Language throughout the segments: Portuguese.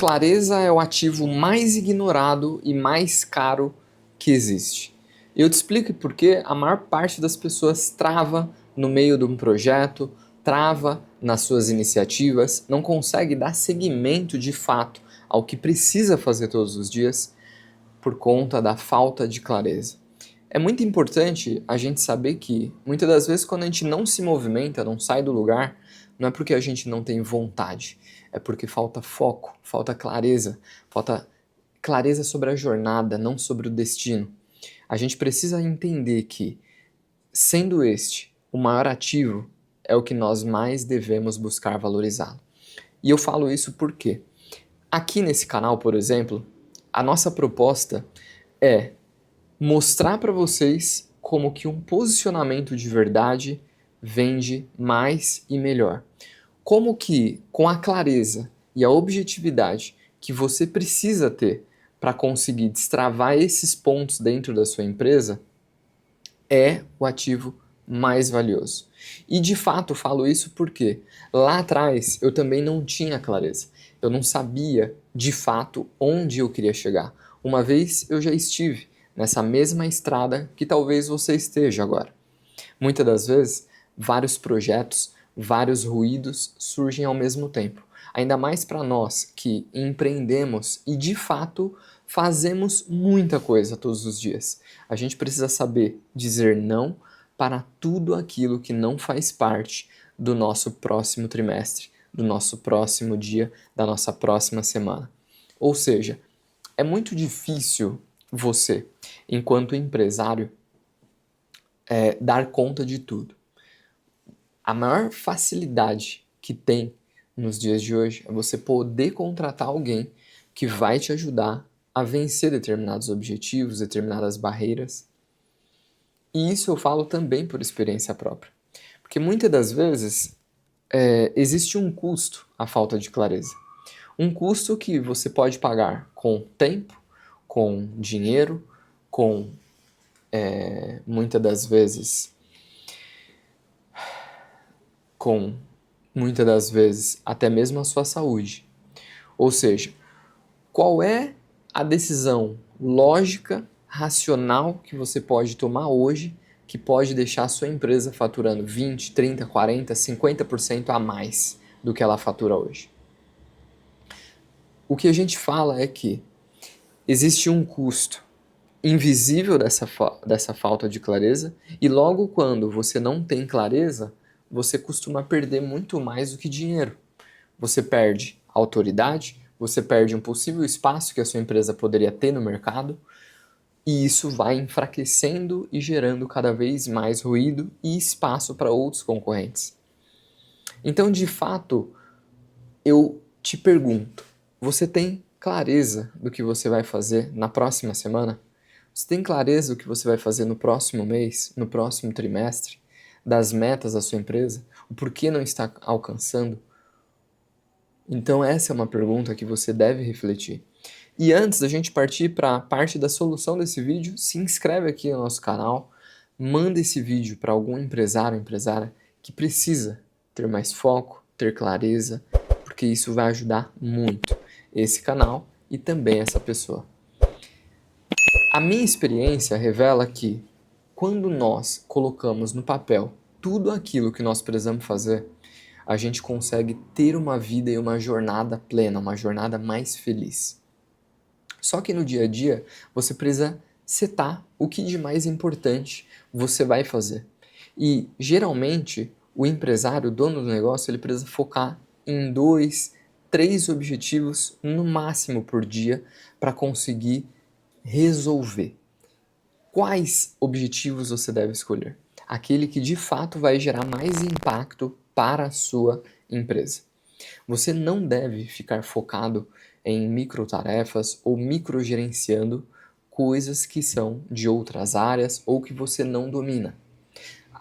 Clareza é o ativo mais ignorado e mais caro que existe. Eu te explico porque a maior parte das pessoas trava no meio de um projeto, trava nas suas iniciativas, não consegue dar seguimento de fato ao que precisa fazer todos os dias por conta da falta de clareza. É muito importante a gente saber que, muitas das vezes, quando a gente não se movimenta, não sai do lugar, não é porque a gente não tem vontade, é porque falta foco, falta clareza sobre a jornada, não sobre o destino. A gente precisa entender que, sendo este o maior ativo, é o que nós mais devemos buscar valorizá-lo. E eu falo isso porque, aqui nesse canal, por exemplo, a nossa proposta é mostrar para vocês como que um posicionamento de verdade vende mais e melhor. Como que, com a clareza e a objetividade que você precisa ter para conseguir destravar esses pontos dentro da sua empresa, é o ativo mais valioso. E de fato falo isso porque lá atrás eu também não tinha clareza. Eu não sabia de fato onde eu queria chegar. Uma vez eu já estive nessa mesma estrada que talvez você esteja agora. Muitas das vezes, vários projetos, vários ruídos surgem ao mesmo tempo. Ainda mais para nós que empreendemos e de fato fazemos muita coisa todos os dias. A gente precisa saber dizer não para tudo aquilo que não faz parte do nosso próximo trimestre, do nosso próximo dia, da nossa próxima semana. Ou seja, é muito difícil você, enquanto empresário, dar conta de tudo. A maior facilidade que tem nos dias de hoje é você poder contratar alguém que vai te ajudar a vencer determinados objetivos, determinadas barreiras. E isso eu falo também por experiência própria. Porque muitas das vezes existe um custo à falta de clareza. Um custo que você pode pagar com tempo, com dinheiro, com muitas das vezes com muitas das vezes até mesmo a sua saúde. Ou seja, qual é a decisão lógica, racional que você pode tomar hoje que pode deixar a sua empresa faturando 20, 30, 40, 50% a mais do que ela fatura hoje? O que a gente fala é que existe um custo invisível dessa falta de clareza, e logo quando você não tem clareza, você costuma perder muito mais do que dinheiro. Você perde autoridade, você perde um possível espaço que a sua empresa poderia ter no mercado, e isso vai enfraquecendo e gerando cada vez mais ruído e espaço para outros concorrentes. Então, de fato, eu te pergunto, você tem clareza do que você vai fazer na próxima semana? Você tem clareza do que você vai fazer no próximo mês, no próximo trimestre, das metas da sua empresa? O porquê não está alcançando? Então essa é uma pergunta que você deve refletir. E antes da gente partir para a parte da solução desse vídeo, se inscreve aqui no nosso canal, manda esse vídeo para algum empresário ou empresária que precisa ter mais foco, ter clareza, porque isso vai ajudar muito esse canal e também essa pessoa. A minha experiência revela que, quando nós colocamos no papel tudo aquilo que nós precisamos fazer, a gente consegue ter uma vida e uma jornada plena, uma jornada mais feliz. Só que no dia a dia, você precisa setar o que de mais importante você vai fazer. E, geralmente, o empresário, o dono do negócio, ele precisa focar em 2, 3 objetivos no máximo por dia para conseguir resolver. Quais objetivos você deve escolher? Aquele que de fato vai gerar mais impacto para a sua empresa. Você não deve ficar focado em microtarefas ou microgerenciando coisas que são de outras áreas ou que você não domina.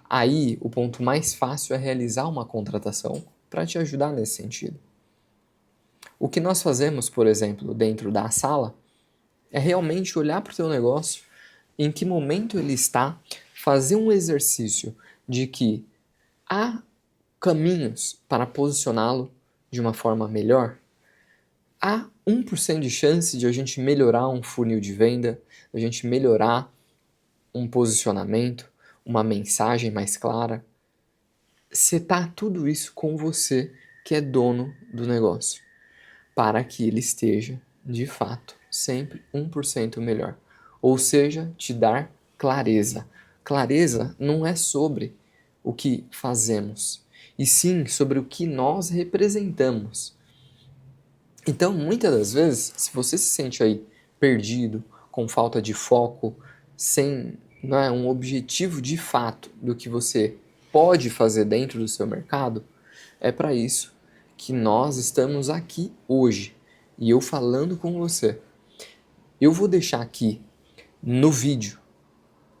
Aí, o ponto mais fácil é realizar uma contratação para te ajudar nesse sentido. O que nós fazemos, por exemplo, dentro da sala, é realmente olhar para o teu negócio, em que momento ele está, fazer um exercício de que há caminhos para posicioná-lo de uma forma melhor, há 1% de chance de a gente melhorar um funil de venda, a gente melhorar um posicionamento, uma mensagem mais clara. Setar tudo isso com você, que é dono do negócio, para que ele esteja, de fato, sempre 1% melhor. Ou seja, te dar clareza. Clareza não é sobre o que fazemos, e sim sobre o que nós representamos. Então, muitas das vezes, se você se sente aí perdido, com falta de foco, sem um objetivo de fato do que você pode fazer dentro do seu mercado, é para isso que nós estamos aqui hoje e eu falando com você. Eu vou deixar aqui no vídeo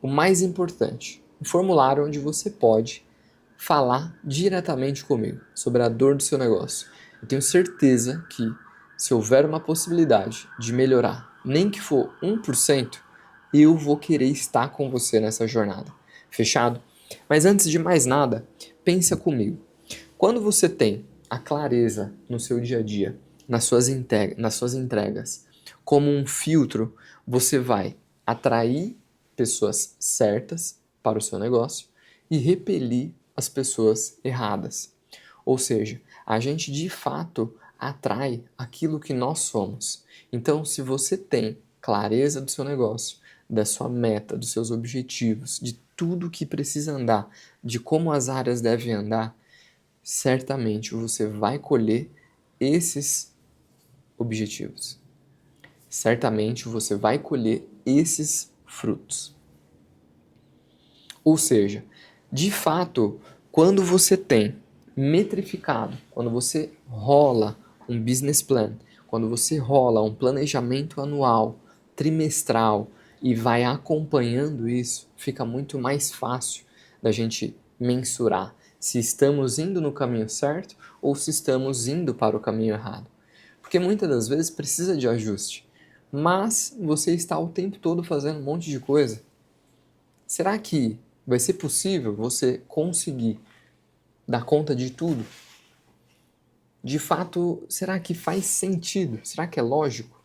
o mais importante, um formulário onde você pode falar diretamente comigo sobre a dor do seu negócio. Eu tenho certeza que se houver uma possibilidade de melhorar, nem que for 1%, eu vou querer estar com você nessa jornada. Fechado? Mas antes de mais nada, pensa comigo. Quando você tem a clareza no seu dia a dia, nas suas entregas, como um filtro, você vai atrair pessoas certas para o seu negócio e repelir as pessoas erradas. Ou seja, a gente de fato atrai aquilo que nós somos. Então, se você tem clareza do seu negócio, da sua meta, dos seus objetivos, de tudo que precisa andar, de como as áreas devem andar, certamente você vai colher esses objetivos. Certamente você vai colher esses frutos. Ou seja, de fato, quando você tem metrificado, quando você rola um business plan, quando você rola um planejamento anual, trimestral e vai acompanhando isso, fica muito mais fácil da gente mensurar se estamos indo no caminho certo ou se estamos indo para o caminho errado. Porque muitas das vezes precisa de ajuste, mas você está o tempo todo fazendo um monte de coisa. Será que vai ser possível você conseguir dar conta de tudo? De fato, será que faz sentido? Será que é lógico?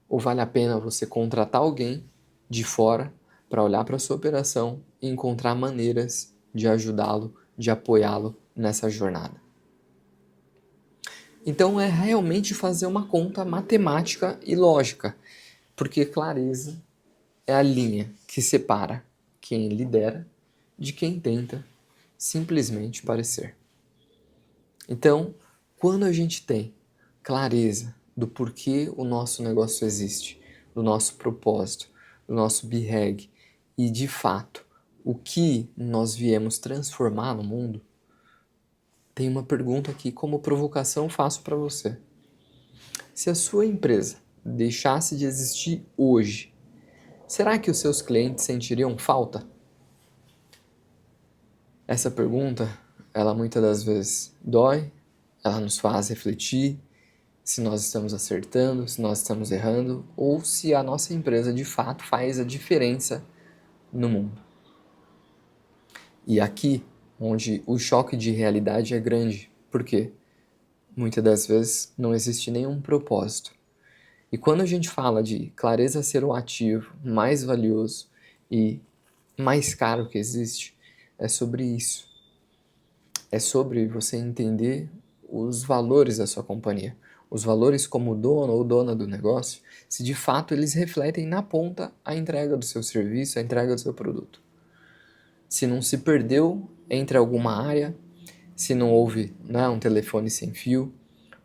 Ou vale a pena você contratar alguém de fora para olhar para a sua operação e encontrar maneiras de ajudá-lo, de apoiá-lo nessa jornada? Então é realmente fazer uma conta matemática e lógica, porque clareza é a linha que separa quem lidera de quem tenta simplesmente parecer. Então, quando a gente tem clareza do porquê o nosso negócio existe, do nosso propósito, do nosso BREG e, de fato, o que nós viemos transformar no mundo, tem uma pergunta aqui como provocação faço para você. Se a sua empresa deixasse de existir hoje, será que os seus clientes sentiriam falta? Essa pergunta, ela muitas das vezes dói, ela nos faz refletir se nós estamos acertando, se nós estamos errando, ou se a nossa empresa de fato faz a diferença no mundo. E aqui, onde o choque de realidade é grande, porque muitas das vezes não existe nenhum propósito. E quando a gente fala de clareza ser o ativo mais valioso e mais caro que existe, é sobre isso. É sobre você entender os valores da sua companhia. Os valores como dono ou dona do negócio, se de fato eles refletem na ponta a entrega do seu serviço, a entrega do seu produto. Se não se perdeu entre alguma área, se não houve um telefone sem fio,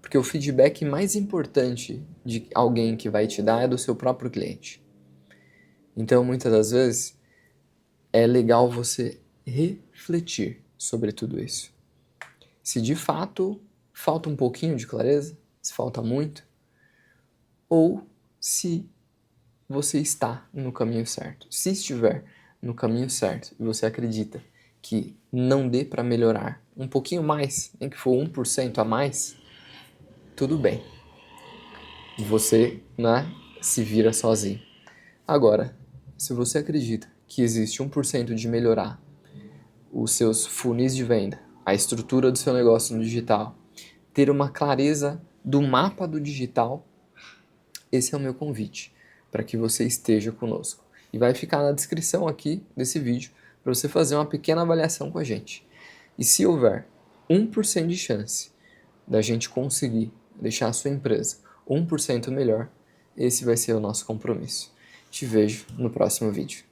porque o feedback mais importante de alguém que vai te dar é do seu próprio cliente. Então, muitas das vezes, é legal você refletir sobre tudo isso. Se de fato falta um pouquinho de clareza, se falta muito, ou se você está no caminho certo. Se estiver no caminho certo e você acredita que não dê para melhorar um pouquinho mais, nem que for 1% a mais, tudo bem. Você, se vira sozinho. Agora, se você acredita que existe 1% de melhorar os seus funis de venda, a estrutura do seu negócio no digital, ter uma clareza do mapa do digital esse é o meu convite para que você esteja conosco. E vai ficar na descrição aqui desse vídeo para você fazer uma pequena avaliação com a gente. E se houver 1% de chance da gente conseguir deixar a sua empresa 1% melhor, esse vai ser o nosso compromisso. Te vejo no próximo vídeo.